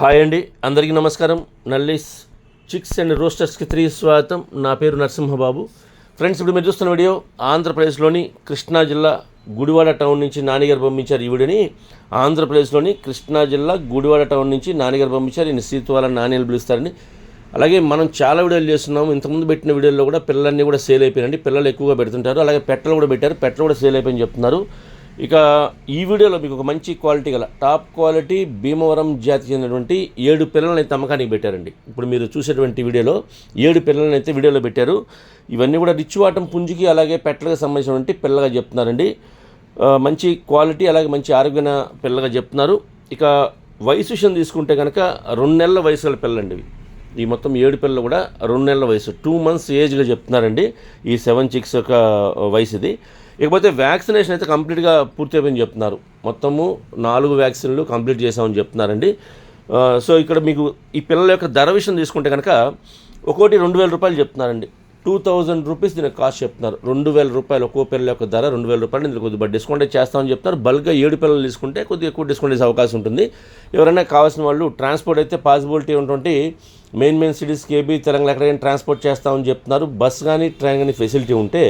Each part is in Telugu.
హాయ్ అండి, అందరికీ నమస్కారం. నల్లీస్ చిక్స్ అండ్ రోస్టర్స్కి తిరిగి స్వాగతం. నా పేరు నరసింహబాబు. ఫ్రెండ్స్, ఇప్పుడు మీరు చూస్తున్న వీడియో ఆంధ్రప్రదేశ్లోని కృష్ణా జిల్లా గుడివాడ టౌన్ నుంచి నానిగారు పంపించారు. ఈ వీడియోని ఆంధ్రప్రదేశ్లోని కృష్ణా జిల్లా గుడివాడ టౌన్ నుంచి నానిగారు పంపించారు. ఈయన సీతువాల నాణ్యాలు పిలుస్తారని. అలాగే మనం చాలా వీడియోలు చేస్తున్నాము. ఇంతకుముందు పెట్టిన వీడియోల్లో కూడా పిల్లలన్నీ కూడా సేల్ అయిపోయినండి. పిల్లలు ఎక్కువగా పెడుతుంటారు. అలాగే పెట్టలు కూడా పెట్టారు. పెట్టలు కూడా సేల్ అయిపోయింది చెప్తున్నారు. ఇక ఈ వీడియోలో మీకు ఒక మంచి క్వాలిటీ గల టాప్ క్వాలిటీ భీమవరం జాతికి చెందినటువంటి 7 పిల్లలను అయితే అమ్మకానికి పెట్టారండి. ఇప్పుడు మీరు చూసేటువంటి వీడియోలో 7 పిల్లలను అయితే వీడియోలో పెట్టారు. ఇవన్నీ కూడా రిచ్ వాటం పుంజుకి అలాగే పెట్టలకు సంబంధించినటువంటి పిల్లగా చెప్తున్నారండి. మంచి క్వాలిటీ అలాగే మంచి ఆరోగ్యమైన పిల్లగా చెప్తున్నారు. ఇక వయసు విషయం తీసుకుంటే కనుక 2 నెలల వయసు గల పిల్లండి ఇవి. ఈ మొత్తం 7 పిల్లలు కూడా 2 నెలల వయసు, 2 months ఏజ్గా చెప్తున్నారండి. ఈ 7 chicks యొక్క వయసు ఇది. ఇకపోతే వ్యాక్సినేషన్ అయితే కంప్లీట్గా పూర్తి అయిపోయింది చెప్తున్నారు. మొత్తము 4 వ్యాక్సిన్లు కంప్లీట్ చేసామని చెప్తున్నారండి. సో ఇక్కడ మీకు ఈ పిల్లల యొక్క ధర విషయం తీసుకుంటే కనుక ఒక్కోటి 2,000 రూపాయలు చెప్తున్నారండి. 2,000 రూపీస్ దీనికి కాస్ట్ చెప్తున్నారు. 2,000 రూపాయలు ఒక్కో పిల్లల యొక్క ధర 2,000 రూపాయలు. ఇందులో కొద్దిగా డిస్కౌంట్ చేస్తామని చెప్తున్నారు. బల్క్గా 7 పిల్లలు తీసుకుంటే కొద్దిగా ఎక్కువ డిస్కౌంట్ చేసే అవకాశం ఉంటుంది. ఎవరైనా కావాల్సిన వాళ్ళు ట్రాన్స్పోర్ట్ అయితే పాసిబిలిటీ ఉన్నటువంటి మెయిన్ సిటీస్ కేబీ తెలంగాణ ఎక్కడికైనా ట్రాన్స్పోర్ట్ చేస్తామని చెప్తున్నారు. బస్ కానీ ట్రైన్ కానీ ఫెసిలిటీ ఉంటే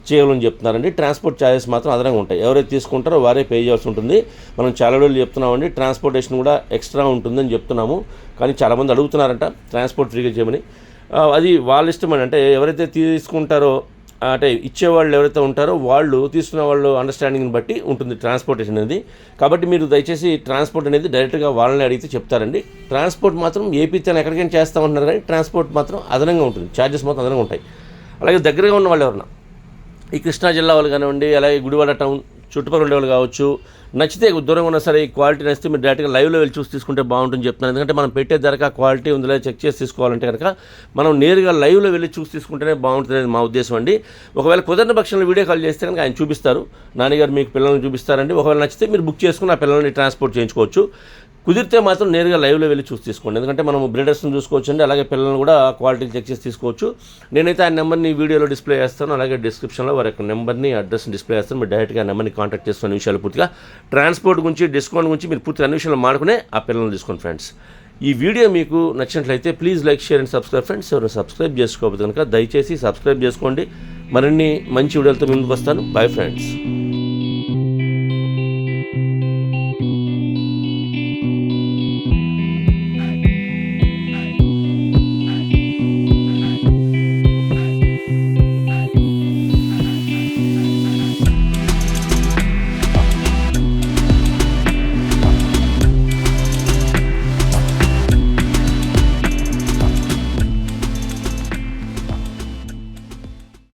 చేయాలని చెప్తున్నారండి. ట్రాన్స్పోర్ట్ ఛార్జెస్ మాత్రం అదనంగా ఉంటాయి. ఎవరైతే తీసుకుంటారో వారే పే చేయాల్సి ఉంటుంది. మనం చాలా రోజులు చెప్తున్నామండి, ట్రాన్స్పోర్టేషన్ కూడా ఎక్స్ట్రా ఉంటుందని చెప్తున్నాము. కానీ చాలామంది అడుగుతున్నారంట ట్రాన్స్పోర్ట్ ఫ్రీగా చేయమని. అది వాళ్ళ ఇష్టం అని. అంటే ఎవరైతే తీసుకుంటారో అంటే ఇచ్చేవాళ్ళు ఎవరైతే ఉంటారో వాళ్ళు తీసుకున్న వాళ్ళు అండర్స్టాండింగ్ని బట్టి ఉంటుంది ట్రాన్స్పోర్టేషన్ అనేది. కాబట్టి మీరు దయచేసి ట్రాన్స్పోర్ట్ అనేది డైరెక్ట్గా వాళ్ళని అడిగితే చెప్తారండి. ట్రాన్స్పోర్ట్ మాత్రం ఏపీ తన ఎక్కడికైనా చేస్తామంటున్నారు, కానీ ట్రాన్స్పోర్ట్ మాత్రం అదనంగా ఉంటుంది. ఛార్జెస్ మాత్రం అదనంగా ఉంటాయి. అలాగే దగ్గరగా ఉన్న వాళ్ళు ఎవరన్నా ఈ కృష్ణా జిల్లా వాళ్ళు కానివ్వండి, అలాగే గుడివాడ టౌన్ చుట్టుపక్కల ఉండేవాళ్ళు కావచ్చు, నచ్చితే దూరంగా ఉన్నా సరే ఈ క్వాలిటీ నచ్చితే మీరు డైరెక్ట్గా లైవ్లో వెళ్ళి చూసి తీసుకుంటే బాగుంటుంది చెప్తున్నాను. ఎందుకంటే మనం పెట్టే ధరక క్వాలిటీ ఉందో లేదా చెక్ చేసి తీసుకోవాలంటే కనుక మనం నేరుగా లైవ్లో వెళ్ళి చూసి తీసుకుంటేనే బాగుంటుంది అనేది మా ఉద్దేశం అండి. ఒకవేళ కుదరని పక్షంలో వీడియో కాల్ చేస్తే కనుక ఆయన చూపిస్తారు, నాన్నగారు మీకు పిల్లల్ని చూపిస్తారండి. ఒకవేళ నచ్చితే మీరు బుక్ చేసుకుని ఆ పిల్లల్ని ట్రాన్స్పోర్ట్ చేయించుకోవచ్చు. కుదిరితే మాత్రం నేరుగా లైవ్లో వెళ్ళి చూసి తీసుకోండి. ఎందుకంటే మనం బ్రీడర్స్ని చూసుకోవచ్చు అండి. అలాగే పిల్లలను కూడా క్వాలిటీ చెక్ చేసి తీసుకోవచ్చు. నేనైతే ఆ నెంబర్ని వీడియోలో డిస్ప్లే చేస్తాను. అలాగే డిస్క్రిప్షన్లో వారి యొక్క నెంబర్ని అడ్రస్ని డిస్ప్లే చేస్తాను. మీరు డైరెక్ట్గా ఆ నెంబర్ని కాంటాక్ట్ చేసుకునే విషయాలు పూర్తిగా ట్రాన్స్పోర్ట్ గురించి డిస్కౌంట్ గురించి మీరు పూర్తిగా అన్ని విషయాలు మాడుకునే ఆ పిల్లలను తీసుకోండి. ఫ్రెండ్స్, ఈ వీడియో మీకు నచ్చినట్లయితే please like, share and subscribe. Friends, ఎవరు సబ్స్క్రైబ్ చేసుకోకపోతే కనుక దయచేసి సబ్స్క్రైబ్ చేసుకోండి. మరిన్ని మంచి వీడియోలతో ముందుకు వస్తాను. Bye friends.